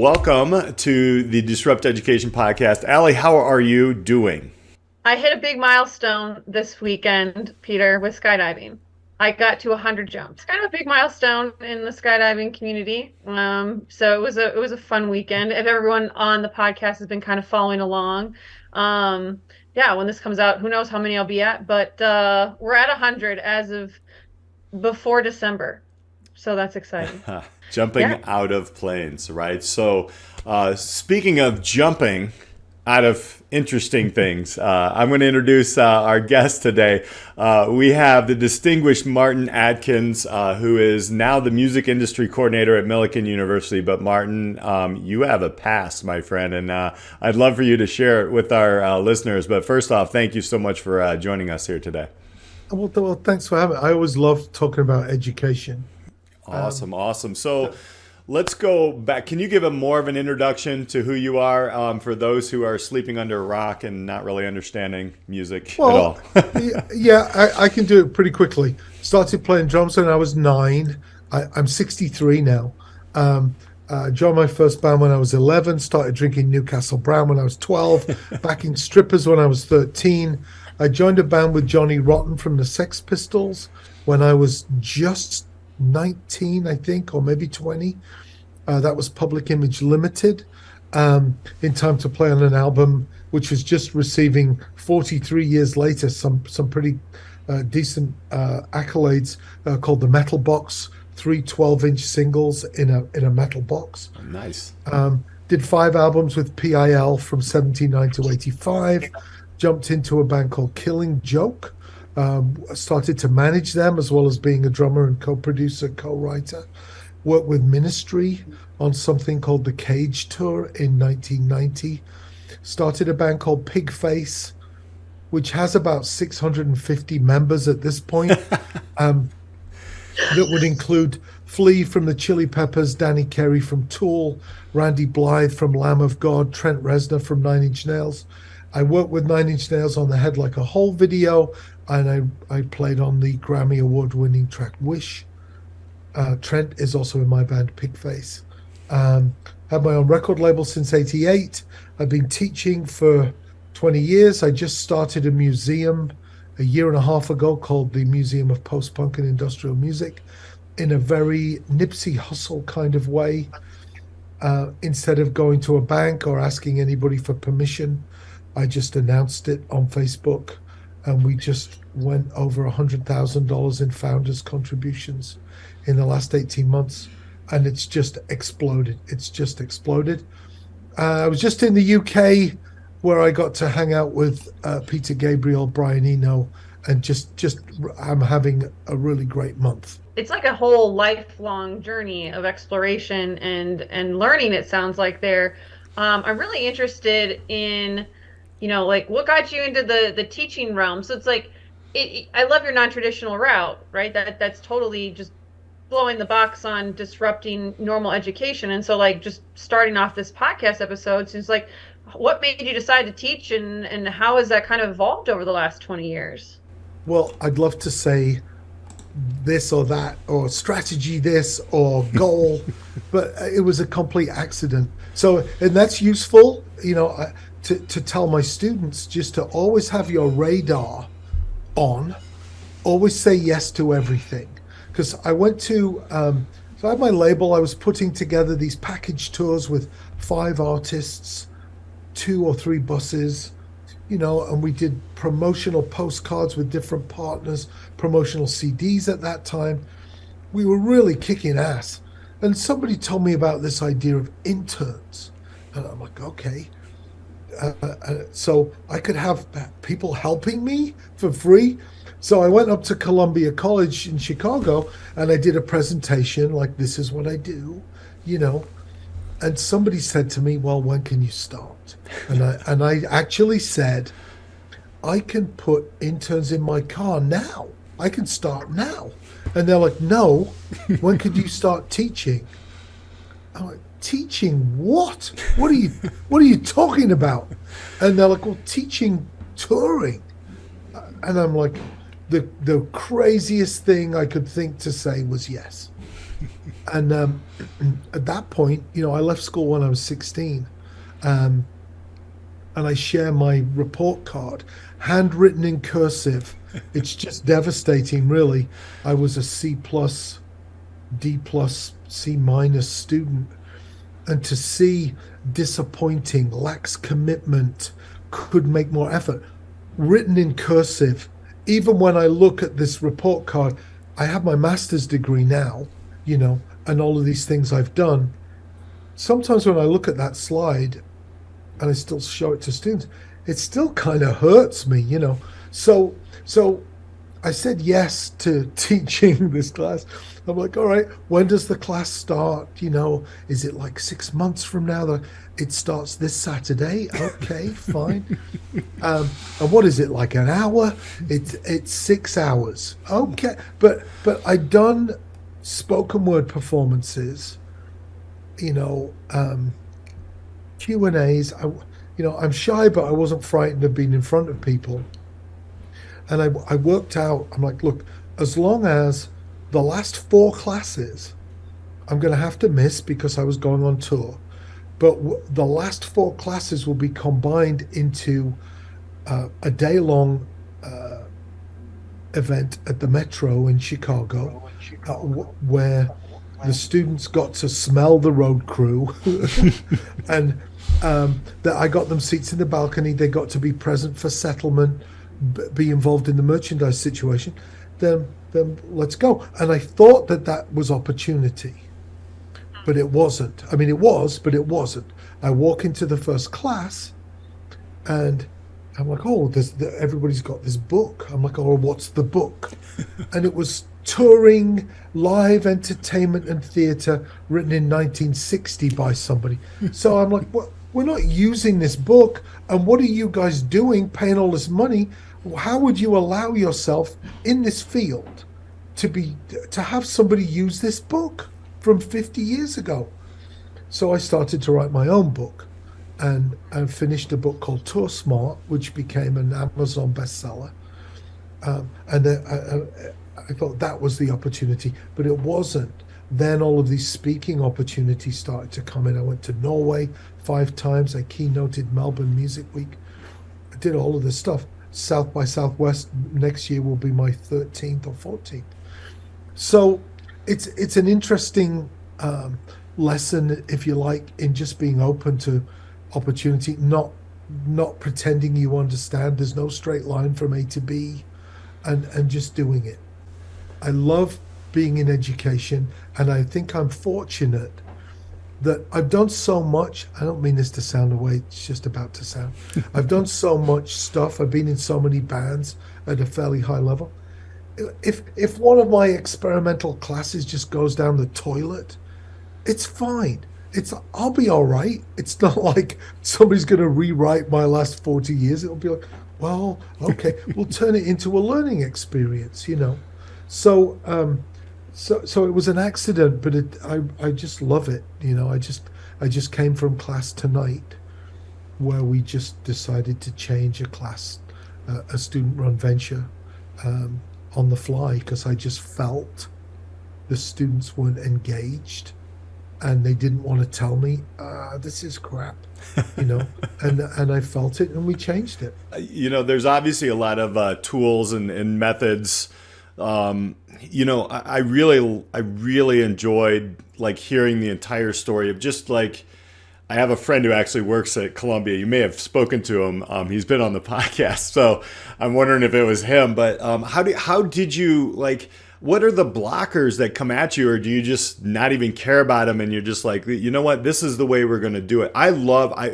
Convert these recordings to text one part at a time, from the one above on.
welcome to the Disrupt Education podcast. Allie, how are you doing? I hit a big milestone this weekend, Peter, with skydiving. I got to 100 jumps. Kind of a big milestone in the skydiving community. So it was a fun weekend. If everyone on the podcast has been kind of following along, yeah, when this comes out, who knows how many I'll be at, but we're at 100 as of before December. So that's exciting. Jumping out of planes, right? So speaking of jumping out of interesting things, I'm going to introduce our guest today. We have the distinguished Martin Atkins, who is now the music industry coordinator at Millikin University. But Martin, you have a past, my friend, and I'd love for you to share it with our listeners. But first off, thank you so much for joining us here today. Well, thanks for having me. I always love talking about education. Awesome. So let's go back. Can you give more of an introduction to who you are for those who are sleeping under a rock and not really understanding music at all? I can do it pretty quickly. Started playing drums when I was 9. I'm 63 now. Joined my first band when I was 11. Started drinking Newcastle Brown when I was 12. Backing strippers when I was 13. I joined a band with Johnny Rotten from the Sex Pistols when I was just 19, I think, or maybe 20. That was Public Image Ltd. In time to play on an album which was just receiving 43 years later some pretty decent accolades, called the Metal Box. 3 12-inch singles in a metal box. Nice. Did 5 albums with PIL from 79 to 85. Jumped into a band called Killing Joke. Started to manage them as well as being a drummer and co-producer, co-writer. Worked with Ministry on something called the Cage Tour in 1990. Started a band called Pigface, which has about 650 members at this point. That would include Flea from the Chili Peppers, Danny Carey from Tool, Randy Blythe from Lamb of God, Trent Reznor from Nine Inch Nails. I worked with Nine Inch Nails on the Head Like a Hole video, and I played on the Grammy Award-winning track Wish. Trent is also in my band Pigface. Had my own record label since '88. I've been teaching for 20 years. I just started a museum a year and a half ago called the Museum of Post-Punk and Industrial Music, in a very Nipsey Hussle kind of way. Instead of going to a bank or asking anybody for permission, I just announced it on Facebook, and we just went over $100,000 in founders' contributions in the last 18 months, and it's just exploded. I was just in the UK, where I got to hang out with Peter Gabriel, Brian Eno, and just I'm having a really great month. It's like a whole lifelong journey of exploration and learning, it sounds like there. I'm really interested in, like what got you into the teaching realm. So it's like, I love your non-traditional route, right? That's totally just blowing the box on disrupting normal education. And so like just starting off this podcast episode seems like, what made you decide to teach, and how has that kind of evolved over the last 20 years? Well, I'd love to say this or that, or strategy this, or goal, but it was a complete accident. So, and that's useful, to tell my students, just to always have your radar on, always say yes to everything. Because I went to, so I had my label, I was putting together these package tours with 5 artists, 2 or 3 buses, and we did promotional postcards with different partners, promotional CDs at that time. We were really kicking ass. And somebody told me about this idea of interns. And I'm like, okay. So I could have people helping me for free. So I went up to Columbia College in Chicago, and I did a presentation like, this is what I do, And somebody said to me, well, when can you start? And I actually said, I can put interns in my car now. I can start now. And they're like, no, when could you start teaching? I'm like, teaching what? What are you talking about? And they're like, well, teaching touring. And I'm like, the craziest thing I could think to say was yes. And at that point, I left school when I was 16. Um, and I share my report card, handwritten in cursive. It's just devastating, really. I was a C plus, D plus, C minus student. And to see disappointing, lacks commitment, could make more effort, written in cursive. Even when I look at this report card, I have my master's degree now, and all of these things I've done. Sometimes when I look at that slide and I still show it to students, it still kind of hurts me. So I said yes to teaching this class. I'm like, all right, when does the class start? Is it like 6 months from now? It starts this Saturday. Okay, fine. And what is it, like an hour? It's 6 hours. Okay, but I'd done spoken word performances, Q&As. I'm shy, but I wasn't frightened of being in front of people. And I worked out, I'm like, look, as long as the last 4 classes I'm going to have to miss because I was going on tour, but the last 4 classes will be combined into a day-long event at the Metro in Chicago, where the students got to smell the road crew and that I got them seats in the balcony. They got to be present for settlement, be involved in the merchandise situation. Then let's go. And I thought that was opportunity, but it wasn't. I mean, it was, but it wasn't. I walk into the first class and I'm like, oh, everybody's got this book. I'm like, oh, what's the book? And it was Touring Live Entertainment and Theatre, written in 1960 by somebody. So I'm like, well, we're not using this book. And what are you guys doing paying all this money? How would you allow yourself in this field to have somebody use this book from 50 years ago? So I started to write my own book. And finished a book called Tour Smart, which became an Amazon bestseller. I thought that was the opportunity, but it wasn't. Then all of these speaking opportunities started to come in. I went to Norway 5 times. I keynoted Melbourne Music Week. I did all of this stuff. South by Southwest next year will be my 13th or 14th. So it's an interesting lesson, if you like, in just being open to opportunity, not pretending you understand. There's no straight line from A to B, and just doing it. I love being in education, and I think I'm fortunate that I've done so much. I don't mean this to sound the way it's just about to sound. I've done so much stuff. I've been in so many bands at a fairly high level. If one of my experimental classes just goes down the toilet, it's fine. I'll be all right. It's not like somebody's going to rewrite my last 40 years. It'll be like, well, okay, we'll turn it into a learning experience, So it was an accident, but I just love it. I just came from class tonight where we just decided to change a class, a student-run venture, on the fly, because I just felt the students weren't engaged. And they didn't want to tell me, this is crap, and I felt it, and we changed it. There's obviously a lot of tools and methods. I really enjoyed like hearing the entire story of just like, I have a friend who actually works at Columbia. You may have spoken to him. He's been on the podcast, so I'm wondering if it was him. But how did you like? What are the blockers that come at you, or do you just not even care about them and you're just like, you know what, this is the way we're going to do it? I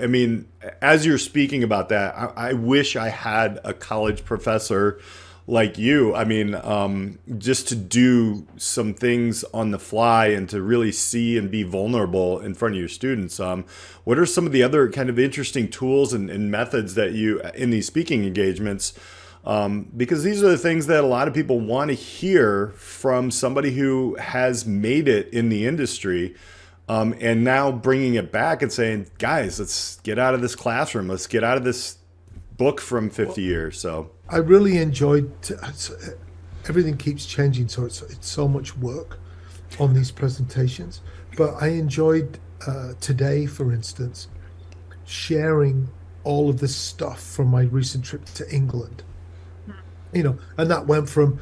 mean, as you're speaking about that, I wish I had a college professor like you. I mean, just to do some things on the fly and to really see and be vulnerable in front of your students. What are some of the other kind of interesting tools and methods that you, in these speaking engagements, because these are the things that a lot of people want to hear from somebody who has made it in the industry, and now bringing it back and saying, guys, let's get out of this classroom. Let's get out of this book from 50 years. So I really enjoyed everything keeps changing. So it's so much work. on these presentations, but I enjoyed today, for instance, sharing all of this stuff from my recent trip to England. And that went from,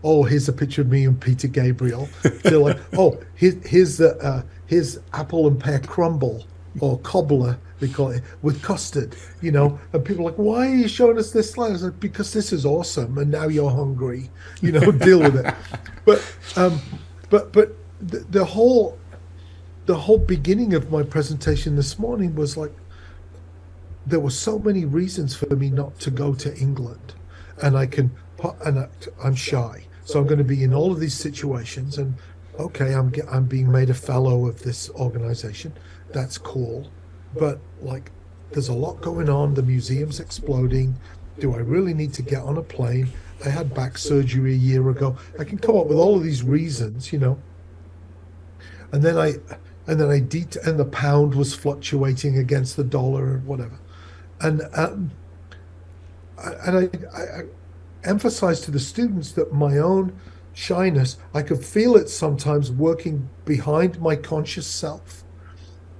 oh, here's a picture of me and Peter Gabriel, to like, oh, here's apple and pear crumble or cobbler, they call it, with custard, and people are like, why are you showing us this slide? I was like, because this is awesome, and now you're hungry, deal with it. But the whole beginning of my presentation this morning was like, there were so many reasons for me not to go to England. And I'm shy, so I'm going to be in all of these situations. And okay, I'm being made a fellow of this organization. That's cool, but like, there's a lot going on. The museum's exploding. Do I really need to get on a plane? I had back surgery a year ago. I can come up with all of these reasons, And then the pound was fluctuating against the dollar and whatever, and I emphasize to the students that my own shyness, I could feel it sometimes working behind my conscious self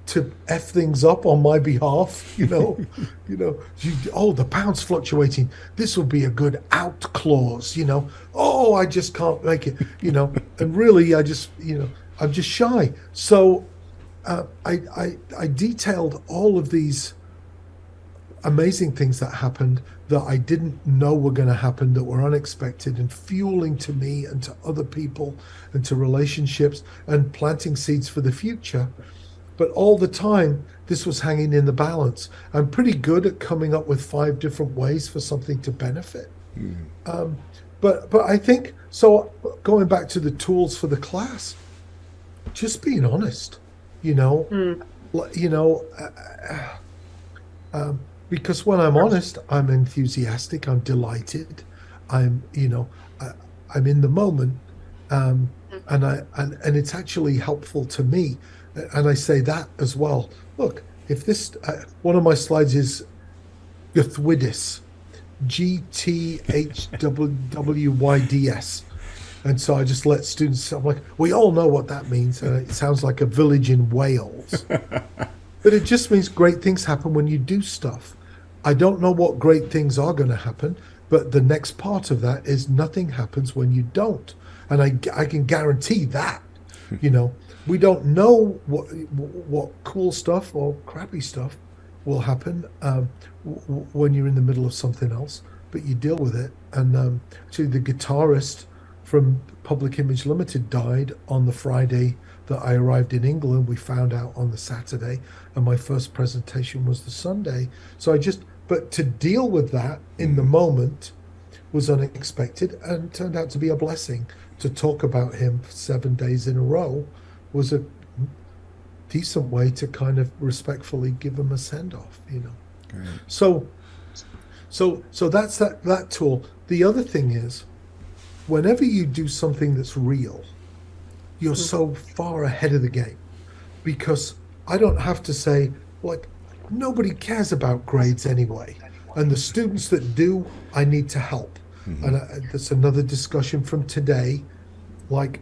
to F things up on my behalf, oh, the pound's fluctuating. This will be a good out clause, oh, I just can't make it, and really, I'm just shy. So I detailed all of these amazing things that happened that I didn't know were going to happen, that were unexpected and fueling to me and to other people and to relationships and planting seeds for the future. But all the time, this was hanging in the balance. I'm pretty good at coming up with 5 different ways for something to benefit. But I think, so going back to the tools for the class, just being honest, because when I'm honest, I'm enthusiastic, I'm delighted, I'm in the moment, and it's actually helpful to me, and I say that as well. Look, if this one of my slides is GTFOOB, GTHWYDS, and so I just let students. I'm like, we all know what that means, and it sounds like a village in Wales, but it just means great things happen when you do stuff. I don't know what great things are going to happen, but the next part of that is nothing happens when you don't. And I can guarantee that, we don't know what cool stuff or crappy stuff will happen when you're in the middle of something else, but you deal with it. And actually, the guitarist from Public Image Ltd died on the Friday that I arrived in England. We found out on the Saturday, and my first presentation was the Sunday. So but to deal with that in the moment was unexpected and turned out to be a blessing. To talk about him for 7 days in a row was a decent way to kind of respectfully give him a send-off, Great. So that's that tool. The other thing is, whenever you do something that's real, you're so far ahead of the game, because I don't have to say, like, nobody cares about grades anyway, and the students that do, I need to help. And that's another discussion from today. Like,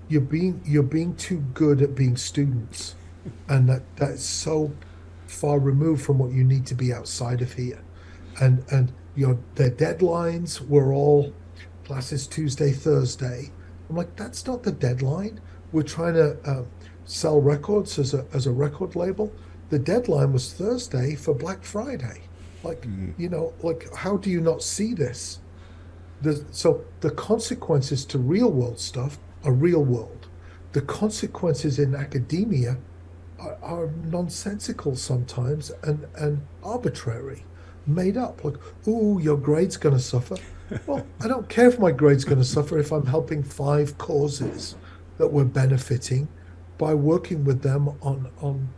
you're being too good at being students, and that's so far removed from what you need to be outside of here. And their deadlines were all classes Tuesday, Thursday. I'm like, that's not the deadline. We're trying to sell records as a record label. The deadline was Thursday for Black Friday. Like, like, how do you not see this? So the consequences to real world stuff are real world. The consequences in academia are nonsensical sometimes and arbitrary, made up. Like, ooh, your grade's going to suffer. Well, I don't care if my grade's going to suffer if I'm helping 5 causes that we're benefiting by working with them on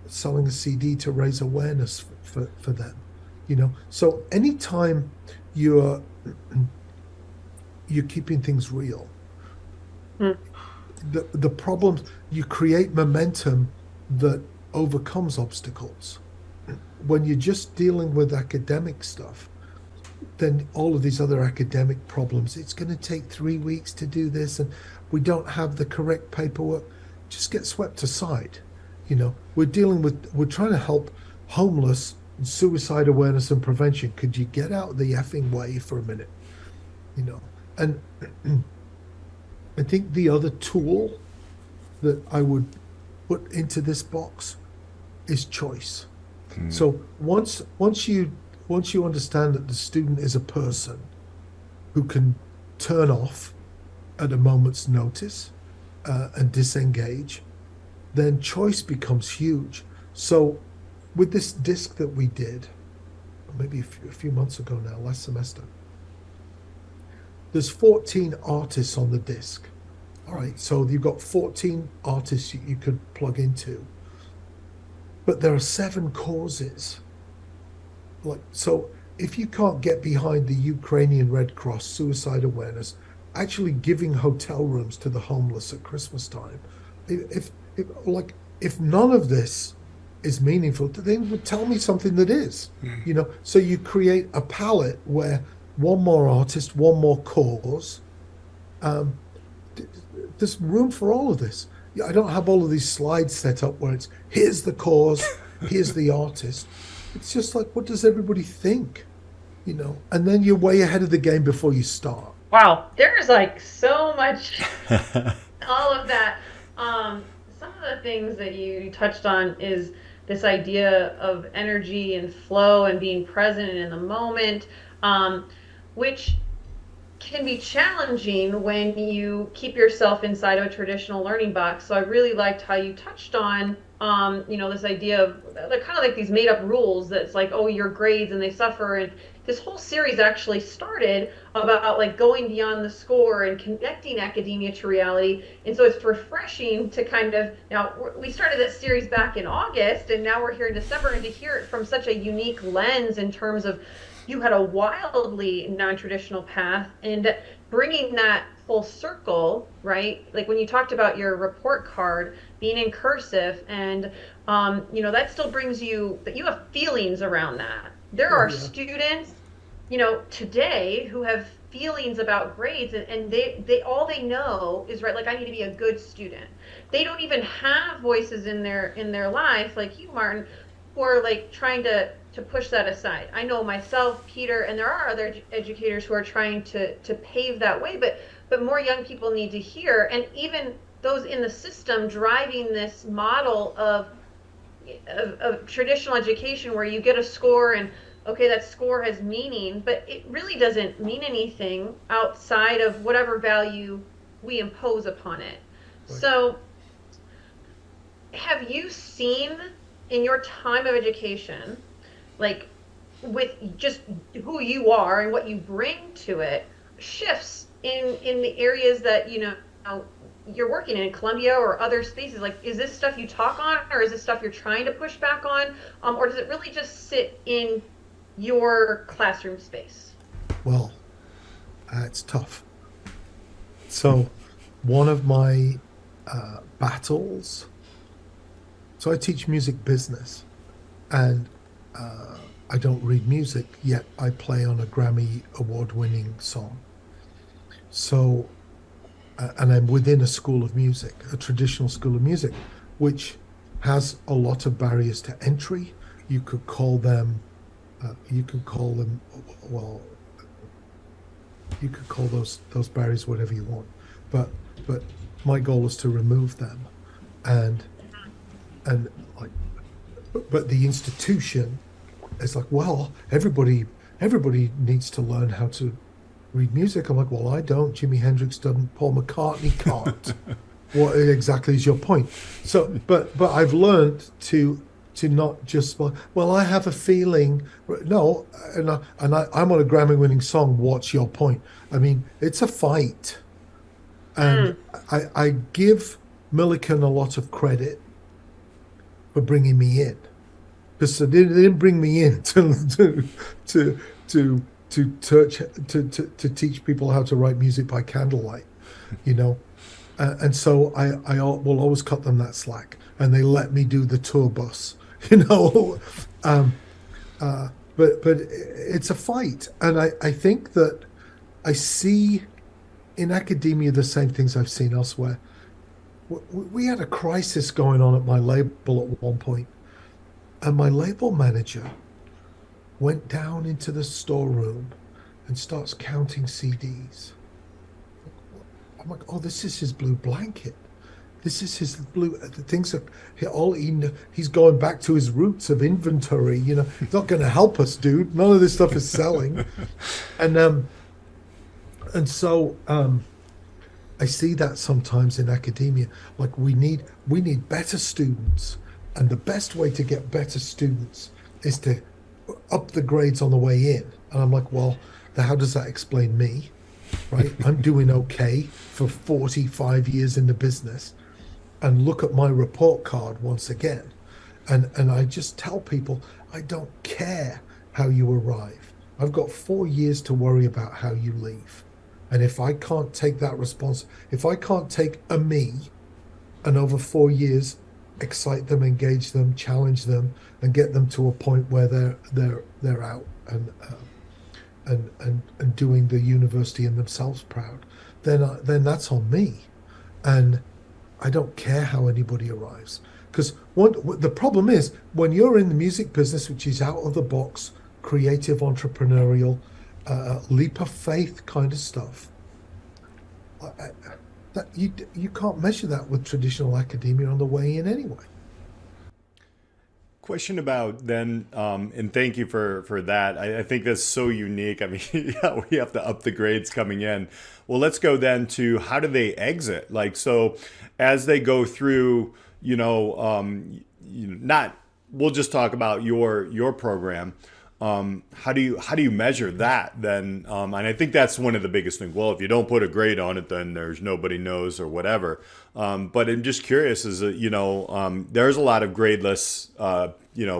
selling a CD to raise awareness for them. So anytime you're keeping things real, the problems, you create momentum that overcomes obstacles. When you're just dealing with academic stuff, then all of these other academic problems. It's going to take 3 weeks to do this, and we don't have the correct paperwork. Just get swept aside. We're trying to help homeless and suicide awareness and prevention. Could you get out of the effing way for a minute? And I think the other tool that I would put into this box is choice. So once you understand that the student is a person who can turn off at a moment's notice and disengage, then choice becomes huge. So with this disc that we did, maybe a few months ago now, last semester, there's 14 artists on the disc. All right, so you've got 14 artists you could plug into, but there are 7 causes. So if you can't get behind the Ukrainian Red Cross suicide awareness, actually giving hotel rooms to the homeless at Christmas time, if none of this is meaningful, they would tell me something that is. So you create a palette where one more artist, one more cause. There's room for all of this. I don't have all of these slides set up where it's here's the cause, here's the artist. It's just like, what does everybody think? And then you're way ahead of the game before you start. Wow, there's like so much, all of that. Some of the things that you touched on is this idea of energy and flow and being present in the moment, which can be challenging when you keep yourself inside of a traditional learning box. So I really liked how you touched on, this idea of they're kind of like these made up rules that's like, oh, your grades and they suffer. And this whole series actually started about like going beyond the score and connecting academia to reality. And so it's refreshing to now we started this series back in August and now we're here in December, and to hear it from such a unique lens in terms of you had a wildly non-traditional path and bringing that full circle, right? Like when you talked about your report card being in cursive and, that still brings you have feelings around that. There are students, today who have feelings about grades and they all they know is, right, like I need to be a good student. They don't even have voices in their life like you, Martin, who are like trying to push that aside. I know myself, Peter, and there are other educators who are trying to pave that way, but more young people need to hear, and even those in the system driving this model of traditional education where you get a score and okay, that score has meaning, but it really doesn't mean anything outside of whatever value we impose upon it. Right. So have you seen in your time of education, like with just who you are and what you bring to it, shifts in the areas that you're working in Columbia or other spaces? Like, is this stuff you talk on, or is this stuff you're trying to push back on, or does it really just sit in your classroom space? Well, it's tough. So one of my battles, so I teach music business, and I don't read music, yet I play on a Grammy award-winning song. So, and I'm within a school of music, a traditional school of music, which has a lot of barriers to entry. You could call them, well, you could call those barriers whatever you want, but my goal is to remove them, and like, but the institution is like, well, everybody needs to learn how to read music. I'm like, well, I don't. Jimi Hendrix doesn't. Paul McCartney can't. What exactly is your point? So, but I've learned to not just, well, I have a feeling. No, and I'm on a Grammy-winning song. What's your point? I mean, it's a fight, and I give Millikin a lot of credit for bringing me in, because they didn't bring me in to teach people how to write music by candlelight, and so I will always cut them that slack, and they let me do the tour bus, but it's a fight. And I think that I see in academia the same things I've seen elsewhere. We had a crisis going on at my label at one point, and my label manager went down into the storeroom and starts counting CDs. I'm like, oh, this is his blue blanket. This is his blue. The things are he's going back to his roots of inventory. You know, it's not going to help us, dude. None of this stuff is selling. And so I see that sometimes in academia. Like we need better students, and the best way to get better students is to up the grades on the way in. And I'm like, well, how does that explain me? Right? I'm doing okay for 45 years in the business, and look at my report card once again. And I just tell people, I don't care how you arrive. I've got 4 years to worry about how you leave. And if I can't take that response, if I can't take a me and over 4 years excite them, engage them, challenge them, and get them to a point where they're out and doing the university and themselves proud, then that's on me. And I don't care how anybody arrives, because the problem is when you're in the music business, which is out of the box, creative, entrepreneurial, leap of faith kind of stuff, that you can't measure that with traditional academia on the way in anyway. Question about then, and thank you for that. I think that's so unique. I mean, yeah, we have to up the grades coming in. Well, let's go then to how do they exit? Like, so as they go through, not, we'll just talk about your program. How do you measure that then? And I think that's one of the biggest things. Well, if you don't put a grade on it, then there's nobody knows or whatever. But I'm just curious, is that, there's a lot of gradeless,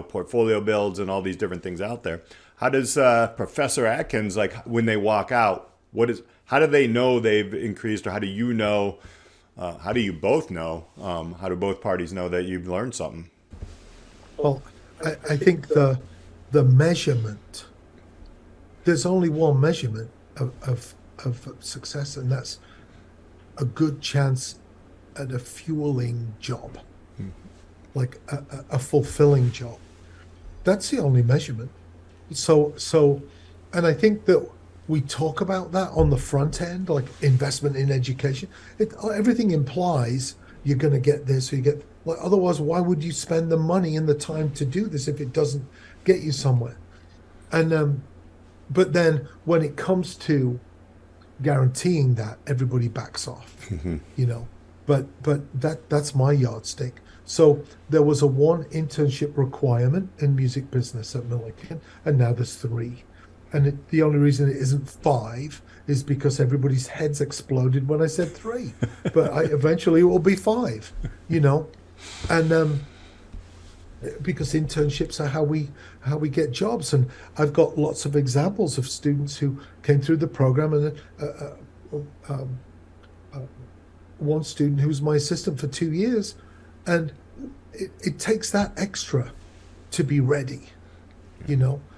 portfolio builds and all these different things out there. How does Professor Atkins, like when they walk out, how do they know they've increased, or how do you know, how do you both know, how do both parties know that you've learned something? Well, I think the measurement, there's only one measurement of success, and that's a good chance at a fueling job, like a fulfilling job. That's the only measurement. So, and I think that we talk about that on the front end, like investment in education. Everything implies you're going to get this, or you get, like, otherwise, why would you spend the money and the time to do this if it doesn't get you somewhere? And but then when it comes to guaranteeing that, everybody backs off. But that's my yardstick. So there was a 1 internship requirement in music business at Millikin, and now there's 3. And the only reason it isn't 5 is because everybody's heads exploded when I said 3. But eventually it will be 5, and because internships are how we get jobs. And I've got lots of examples of students who came through the program, and one student who was my assistant for 2 years, and it takes that extra to be ready,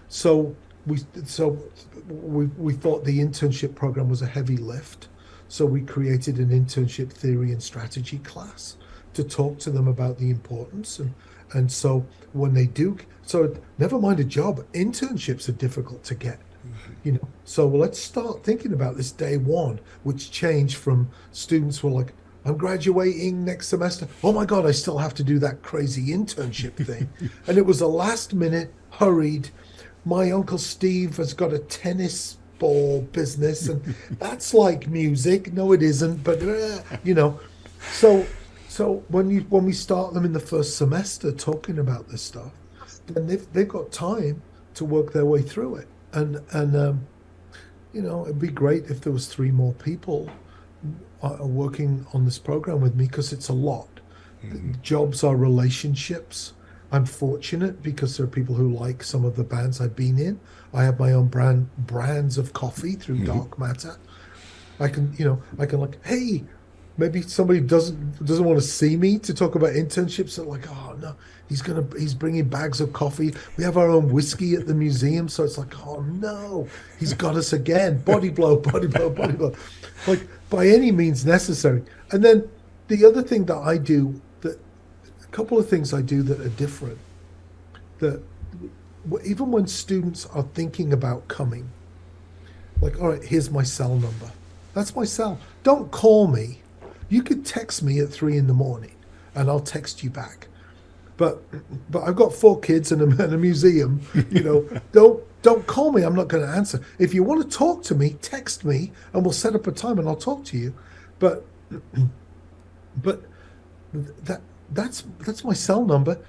So we thought the internship program was a heavy lift, so we created an internship theory and strategy class to talk to them about the importance. And so when they do, so never mind a job, internships are difficult to get, So let's start thinking about this day one, which changed from students were like, I'm graduating next semester. Oh my God, I still have to do that crazy internship thing. And it was a last minute, hurried, my Uncle Steve has got a tennis ball business, and that's like music. No, it isn't, but So when we start them in the first semester talking about this stuff, then they've got time to work their way through it. And it'd be great if there was 3 more people working on this program with me, because it's a lot. Jobs are relationships. I'm fortunate because there are people who like some of the bands I've been in. I have my own brands of coffee through Dark Matter. I can like, hey, maybe somebody doesn't want to see me to talk about internships. They're like, oh no, he's bringing bags of coffee. We have our own whiskey at the museum, so it's like, oh no, he's got us again. Body blow, body blow, body blow. Like by any means necessary. And then the other thing that I do, that a couple of things I do that are different, that even when students are thinking about coming, like, all right, here's my cell number. That's my cell. Don't call me. You could text me at 3 a.m. and I'll text you back. But I've got 4 kids and a museum. You know, don't call me. I'm not going to answer. If you want to talk to me, text me and we'll set up a time and I'll talk to you. But that's my cell number.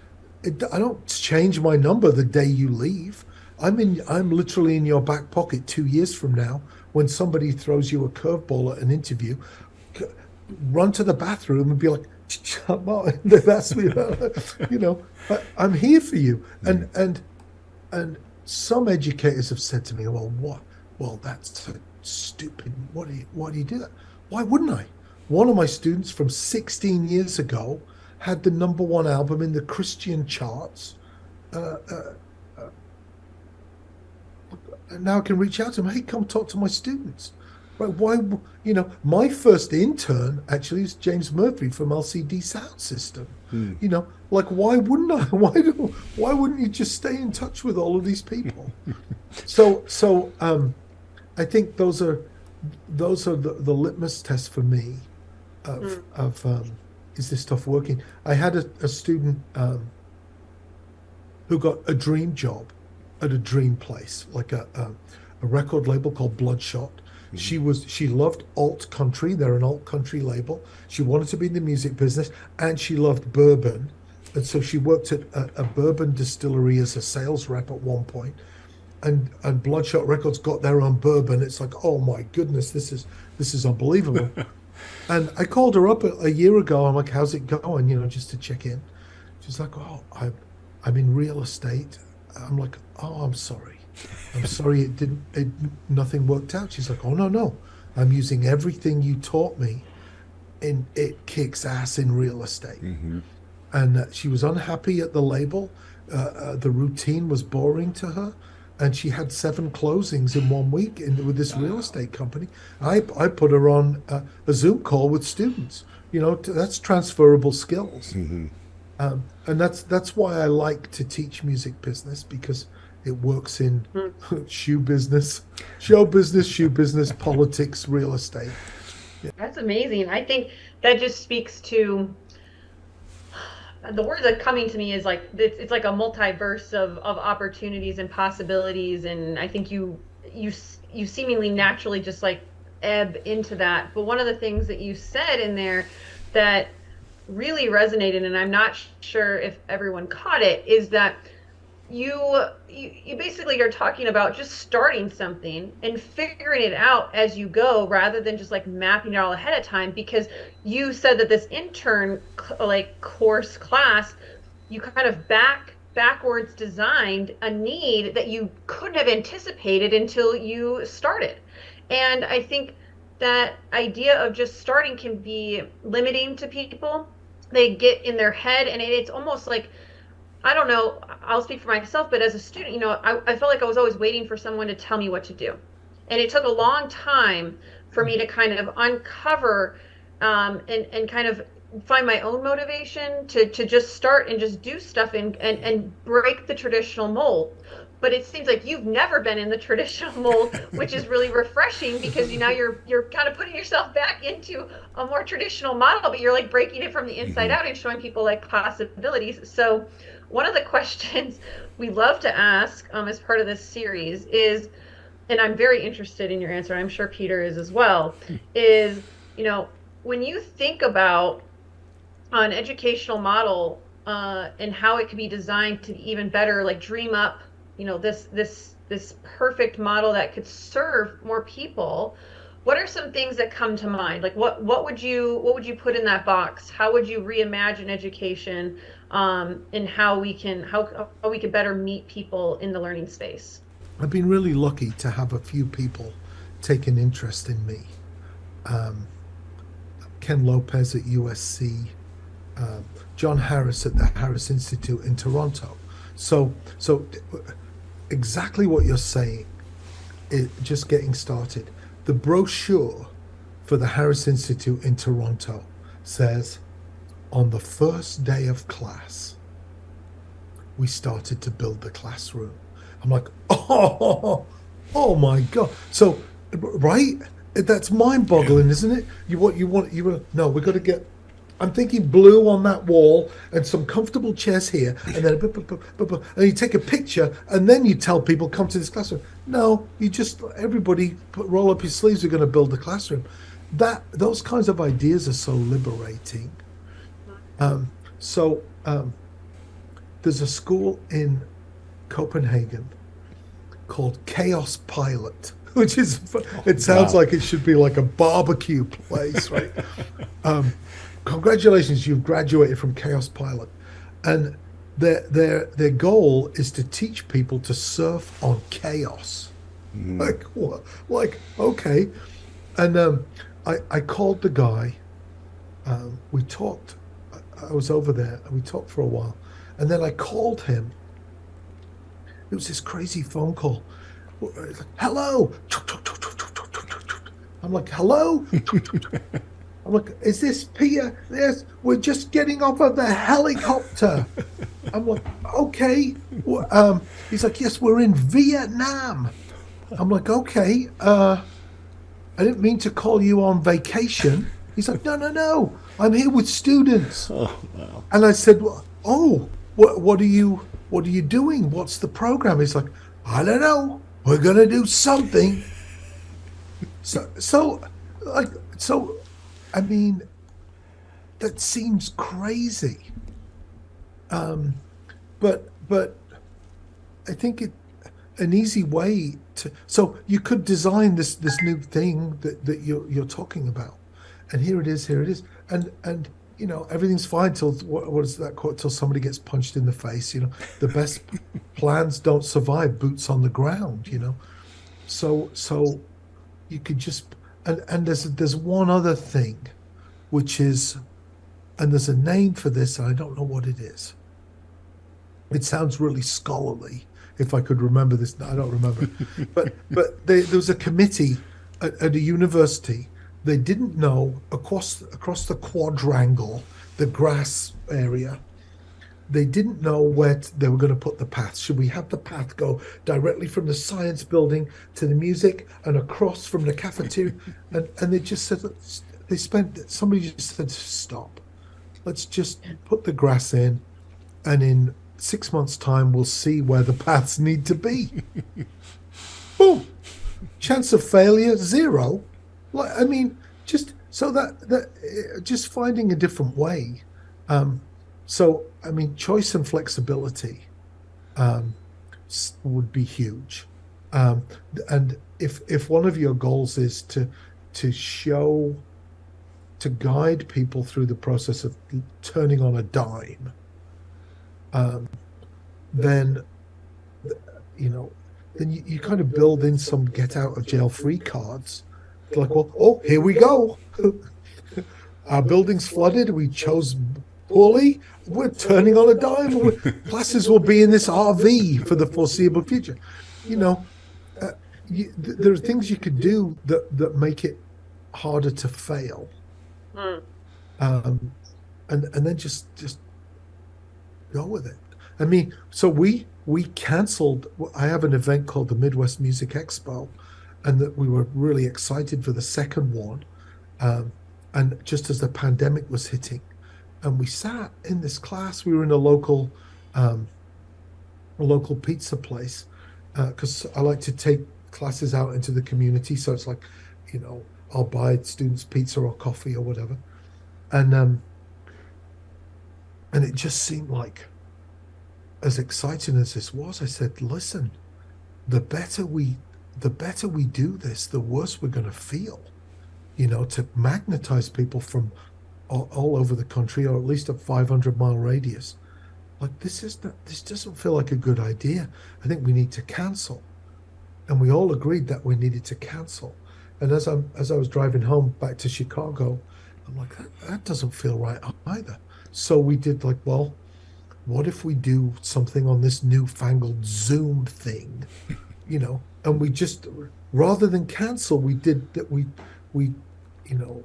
I don't change my number the day you leave. I'm literally in your back pocket 2 years from now when somebody throws you a curveball at an interview. Run to the bathroom and be like, they've asked me about, you know, I'm here for you. And some educators have said to me, well, what? Well, that's so stupid. Why do you do that? Why wouldn't I? One of my students from 16 years ago had the #1 album in the Christian charts. And now I can reach out to him. Hey, come talk to my students. Right? Why? You know, my first intern actually is James Murphy from LCD Sound System. You know, like why wouldn't I? Why wouldn't you just stay in touch with all of these people? So I think those are the litmus tests for me of is this stuff working? I had a student who got a dream job at a dream place, like a record label called Bloodshot. She loved alt country. They're an alt country label. She wanted to be in the music business, and she loved bourbon, and so she worked at a bourbon distillery as a sales rep at one point. And Bloodshot Records got their own bourbon. It's like, oh my goodness, this is unbelievable. And I called her up a year ago. I'm like, how's it going? You know, just to check in. She's like, oh, I'm in real estate. I'm like, oh, I'm sorry. I'm sorry nothing worked out. She's like, oh, no. I'm using everything you taught me, and it kicks ass in real estate. And she was unhappy at the label. The routine was boring to her. And she had 7 closings in 1 week with this real estate company. I put her on a Zoom call with students. You know, that's transferable skills. And that's why I like to teach music business, because it works in show business, politics, real estate. Yeah. That's amazing. I think that just speaks to the word that's coming to me is like it's like a multiverse of opportunities and possibilities, and I think you seemingly naturally just like ebb into that. But one of the things that you said in there that really resonated, and I'm not sure if everyone caught it, is that you basically are talking about just starting something and figuring it out as you go, rather than just like mapping it all ahead of time. Because you said that this intern course class, you kind of backwards designed a need that you couldn't have anticipated until you started. And I think that idea of just starting can be limiting to people. They get in their head, and it's almost like, I don't know, I'll speak for myself, but as a student, you know, I felt like I was always waiting for someone to tell me what to do. And it took a long time for me to kind of uncover and kind of find my own motivation to just start and just do stuff and break the traditional mold. But it seems like you've never been in the traditional mold, which is really refreshing, because now you're kind of putting yourself back into a more traditional model, but you're like breaking it from the inside out and showing people like possibilities. So one of the questions we love to ask as part of this series is, and I'm very interested in your answer, I'm sure Peter is as well, is, you know, when you think about an educational model and how it could be designed to be even better, like dream up, you know, this perfect model that could serve more people, what are some things that come to mind? Like what would you put in that box? How would you reimagine education, and how we could better meet people in the learning space? I've been really lucky to have a few people take an interest in me. Ken Lopez at USC, John Harris at the Harris Institute in Toronto. So exactly what you're saying, just getting started. The brochure for the Harris Institute in Toronto says, on the first day of class, we started to build the classroom. I'm like, oh my God. So, right? That's mind-boggling, isn't it? No, we've got to get, I'm thinking blue on that wall and some comfortable chairs here, and then and you take a picture, and then you tell people, come to this classroom. No, you just, everybody roll up your sleeves, we're going to build the classroom. Those kinds of ideas are so liberating. There's a school in Copenhagen called Chaos Pilot, which is, it sounds like it should be like a barbecue place, right? Congratulations, you've graduated from Chaos Pilot. And their goal is to teach people to surf on chaos. Like, what? Like, okay. And I called the guy. We talked. I was over there and we talked for a while. And then I called him. It was this crazy phone call. Hello. I'm like, hello? I'm like, is this Peter? Yes, we're just getting off of the helicopter. I'm like, okay. He's like, yes, we're in Vietnam. I'm like, okay. I didn't mean to call you on vacation. He's like, no. I'm here with students. Oh, wow. And I said, well, what are you doing? What's the program? He's like, I don't know. We're gonna do something. So I mean, that seems crazy. But I think an easy way to, so you could design this new thing that you're talking about, and here it is, and you know, everything's fine till what is that quote? Till somebody gets punched in the face. You know, the best plans don't survive boots on the ground. You know, so you could just, and there's one other thing, which is, and there's a name for this, and I don't know what it is. It sounds really scholarly. If I could remember this, I don't remember. but there was a committee at a university. They didn't know across the quadrangle, the grass area. They didn't know where they were going to put the path. Should we have the path go directly from the science building to the music and across from the cafeteria? And they just said, somebody just said, stop. Let's just put the grass in, and in 6 months' time, we'll see where the paths need to be. Boom. Chance of failure, 0. Like, I mean, just so that just finding a different way. So, I mean, choice and flexibility would be huge. And if one of your goals is to show, to guide people through the process of turning on a dime, then, you know, then you kind of build in some get out of jail free cards. Like, well, here we go. Our building's flooded. We chose poorly. We're turning on a dime. Classes will be in this RV for the foreseeable future. You know, there are things you could do that make it harder to fail. And then just go with it. I mean, so we canceled. I have an event called the Midwest Music Expo, and that we were really excited for the second one. And just as the pandemic was hitting, and we sat in this class, we were in a local pizza place, because I like to take classes out into the community. So it's like, you know, I'll buy students pizza or coffee or whatever. And it just seemed like, as exciting as this was, I said, listen, the better we do this, the worse we're going to feel, you know, to magnetize people from all over the country, or at least a 500-mile radius. Like, this doesn't feel like a good idea. I think we need to cancel. And we all agreed that we needed to cancel. And as I was driving home back to Chicago, I'm like, that doesn't feel right either. So we did like, well, what if we do something on this newfangled Zoom thing, and we just, rather than cancel, we did that. We, you know,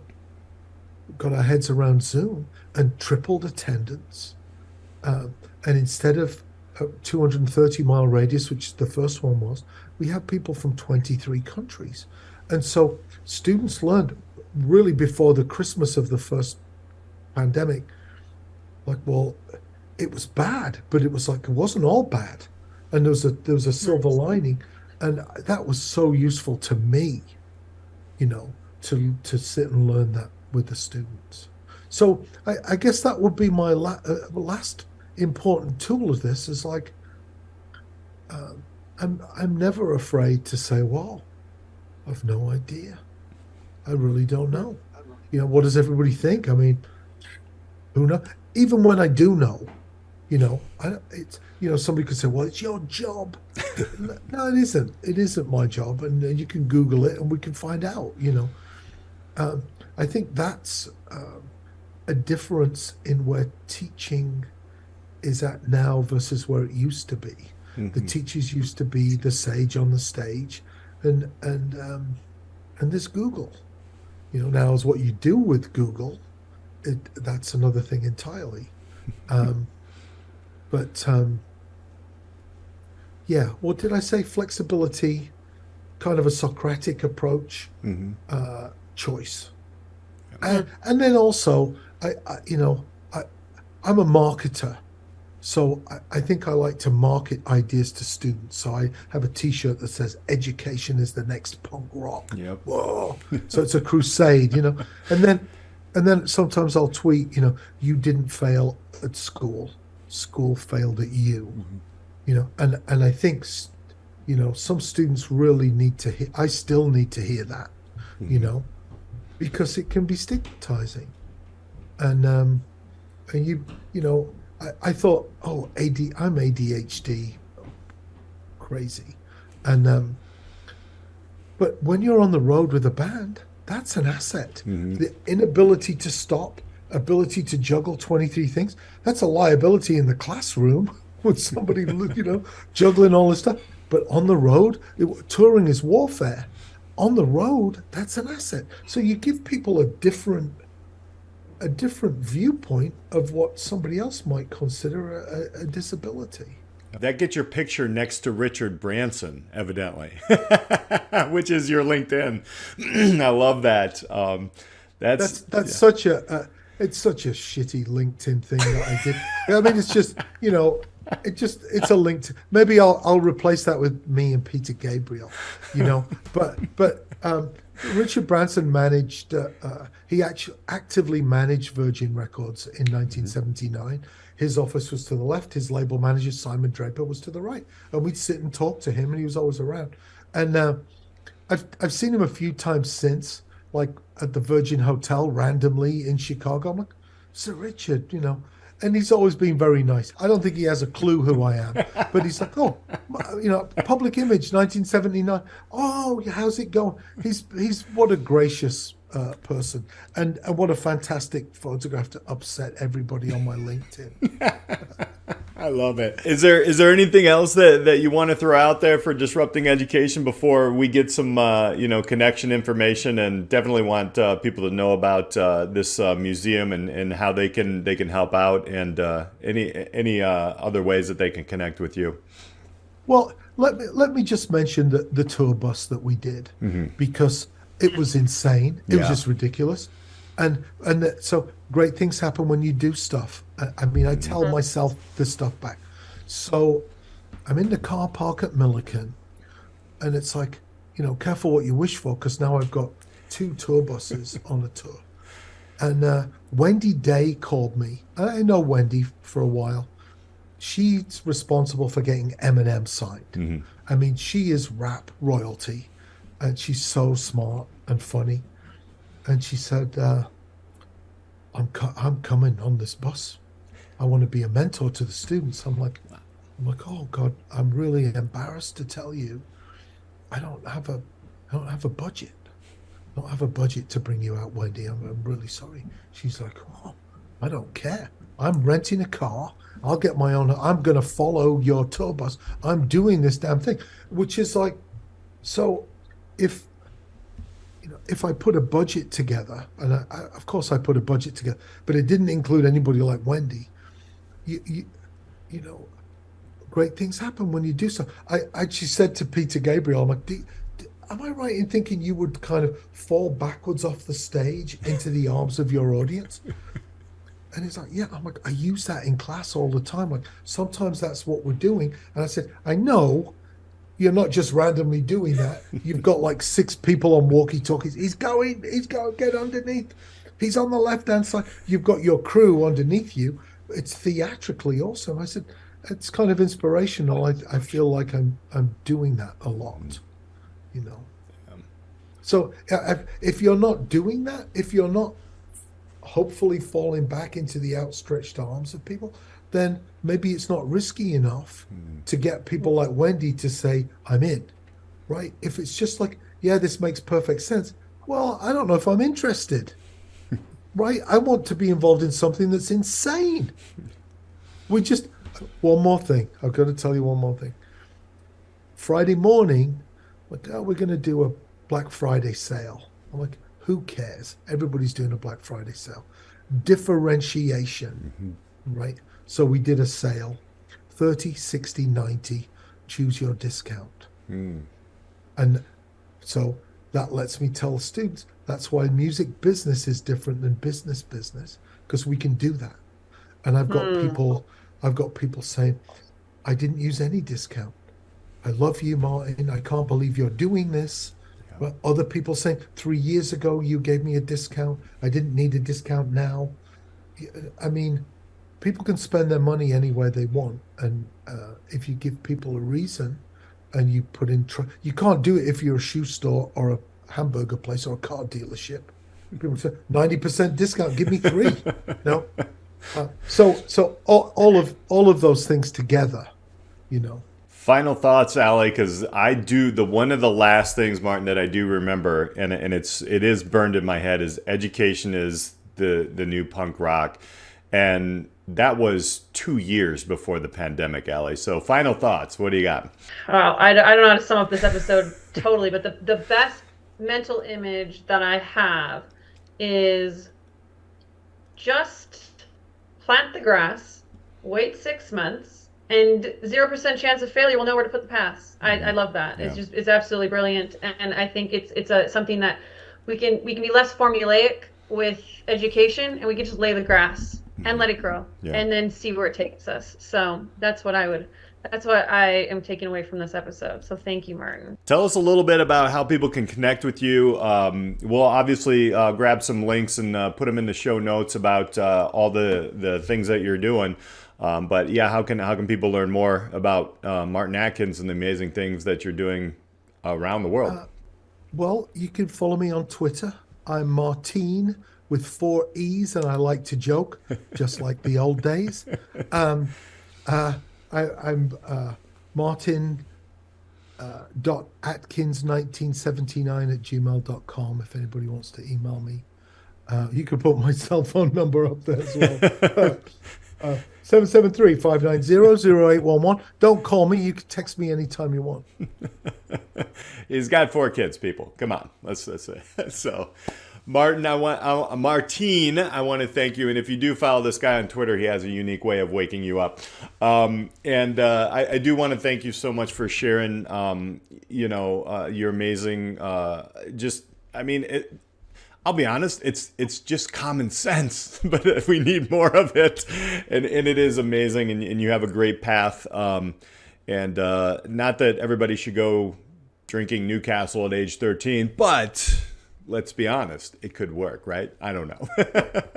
got our heads around Zoom and tripled attendance. And instead of a 230-mile radius, which the first one was, we have people from 23 countries. And so students learned really before the Christmas of the first pandemic, like, well, it was bad, but it was like, it wasn't all bad. And there was a silver lining. And that was so useful to me, to sit and learn that with the students. So I guess that would be my last important tool of this is like, I'm never afraid to say, well, I've no idea. I really don't know. What does everybody think? I mean, who knows? Even when I do know, it's, somebody could say, well, it's your job. No, it isn't. It isn't my job. And you can Google it and we can find out, I think that's a difference in where teaching is at now versus where it used to be. Mm-hmm. The teachers used to be the sage on the stage, and there's Google. Now is what you do with Google. That's another thing entirely. Yeah. What did I say? Flexibility, kind of a Socratic approach, mm-hmm. Choice, and then also I'm a marketer. So I think I like to market ideas to students. So I have a T-shirt that says "Education is the next punk rock." Yep. Whoa! So it's a crusade, And then sometimes I'll tweet, you didn't fail at school. School failed at you. Mm-hmm. And I think, some students really need to hear. I still need to hear that, mm-hmm. Because it can be stigmatizing. And I thought, oh, I'm ADHD, crazy. And but when you're on the road with a band, that's an asset. Mm-hmm. The inability to stop, ability to juggle 23 things, that's a liability in the classroom with somebody, juggling all this stuff. But on the road, touring is warfare. On the road, that's an asset. So you give people a different viewpoint of what somebody else might consider a disability. That gets your picture next to Richard Branson, evidently, which is your LinkedIn. I love that. That's yeah. Such a it's such a shitty LinkedIn thing that I did. I mean, it's just it's a link to, maybe I'll replace that with me and Peter Gabriel, but Richard Branson managed, he actually actively managed Virgin Records in 1979. Mm-hmm. His office was to the left. His label manager, Simon Draper, was to the right. And we'd sit and talk to him, and he was always around. And I've seen him a few times since, like at the Virgin Hotel randomly in Chicago. I'm like, Sir Richard, and he's always been very nice. I don't think he has a clue who I am, but he's like, oh, Public Image, 1979. Oh, how's it going? He's what a gracious person, and what a fantastic photograph to upset everybody on my LinkedIn. I love it. Is there anything else that you want to throw out there for Disrupting Education before we get some connection information, and definitely want people to know about this museum and how they can help out, and any other ways that they can connect with you? Well, let me just mention the tour bus that we did, mm-hmm. because it was insane. It was just ridiculous. And so great things happen when you do stuff. I mean, I tell myself this stuff back. So I'm in the car park at Millikin, and it's like, careful what you wish for, because now I've got 2 tour buses on a tour. And Wendy Day called me. I know Wendy for a while. She's responsible for getting Eminem signed. Mm-hmm. I mean, she is rap royalty, and she's so smart and funny. And she said, I'm coming on this bus. I want to be a mentor to the students. I'm like, oh God, I'm really embarrassed to tell you, I don't have a budget. don't have a budget to bring you out, Wendy. I'm really sorry. She's like, oh, I don't care. I'm renting a car. I'll get my own. I'm going to follow your tour bus. I'm doing this damn thing, which is like, so if, if I put a budget together, and of course I put a budget together, but it didn't include anybody like Wendy, you know, great things happen when you do so. I actually said to Peter Gabriel, I'm like, am I right in thinking you would kind of fall backwards off the stage into the arms of your audience? And he's like, yeah. I'm like, I use that in class all the time. Like, sometimes that's what we're doing. And I said, I know you're not just randomly doing that. You've got like 6 people on walkie-talkies. He's going, get underneath. He's on the left-hand side. You've got your crew underneath you. It's theatrically awesome. I said, it's kind of inspirational. I feel like I'm doing that a lot, you know. So if you're not doing that, if you're not hopefully falling back into the outstretched arms of people, then maybe it's not risky enough to get people like Wendy to say, I'm in, right? If it's just like, yeah, this makes perfect sense. Well, I don't know if I'm interested, right? I want to be involved in something that's insane. One more thing. I've got to tell you one more thing. Friday morning, like, oh, we're going to do a Black Friday sale. I'm like, who cares? Everybody's doing a Black Friday sale. Differentiation, right? So we did a sale, 30, 60, 90, choose your discount. And so that lets me tell students, that's why music business is different than business, because we can do that. And I've got people saying, I didn't use any discount. I love you, Martin. I can't believe you're doing this. But other people saying, 3 years ago, you gave me a discount. I didn't need a discount now. I mean, people can spend their money anywhere they want. And if you give people a reason and you put in, you can't do it if you're a shoe store or a hamburger place or a car dealership. People say, 90% discount, give me 3. No. So all of those things together, you know. Final thoughts, Ali, because one of the last things, Martin, that I do remember, and it is burned in my head, is education is the new punk rock. And that was 2 years before the pandemic, Ali. So final thoughts, what do you got? Wow, I don't know how to sum up this episode totally, but the best mental image that I have is just plant the grass, wait 6 months, and 0% chance of failure. We'll know where to put the paths. I love that. Yeah. It's absolutely brilliant, and I think it's something that we can be less formulaic with education, and we can just lay the grass and let it grow, and then see where it takes us. So that's what I am taking away from this episode. So thank you, Martin. Tell us a little bit about how people can connect with you. We'll obviously grab some links and put them in the show notes about all the things that you're doing. But yeah, how can people learn more about Martin Atkins and the amazing things that you're doing around the world? Well, you can follow me on Twitter. I'm Martine with 4 E's, and I like to joke, just like the old days. I'm Martin .atkins1979 at gmail.com if anybody wants to email me. You can put my cell phone number up there as well. 773-590-0811. Don't call me. You can text me anytime you want. He's got 4 kids, people. Come on. Let's say. So, Martin, I want to thank you. And if you do follow this guy on Twitter, he has a unique way of waking you up. I do want to thank you so much for sharing, your amazing, I'll be honest, it's just common sense, but we need more of it. And it is amazing, and you have a great path. Not that everybody should go drinking Newcastle at age 13, but let's be honest, it could work, right? I don't know.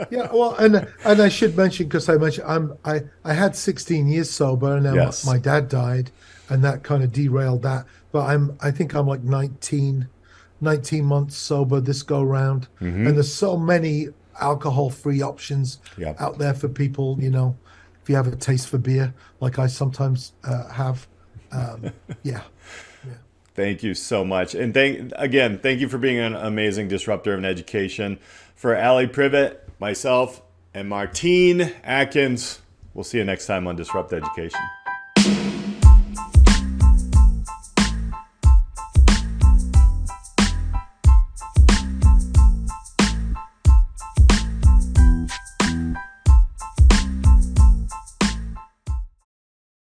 Yeah, well, and I should mention, because I had 16 years sober, and then my dad died, and that kind of derailed that. But I think I'm like 19 months sober this go round. And there's so many alcohol-free options out there for people, if you have a taste for beer, like I sometimes have. Thank you so much. And thank you for being an amazing disruptor of education. For Ali Privet, myself, and Martine Atkins, we'll see you next time on Disrupt Education.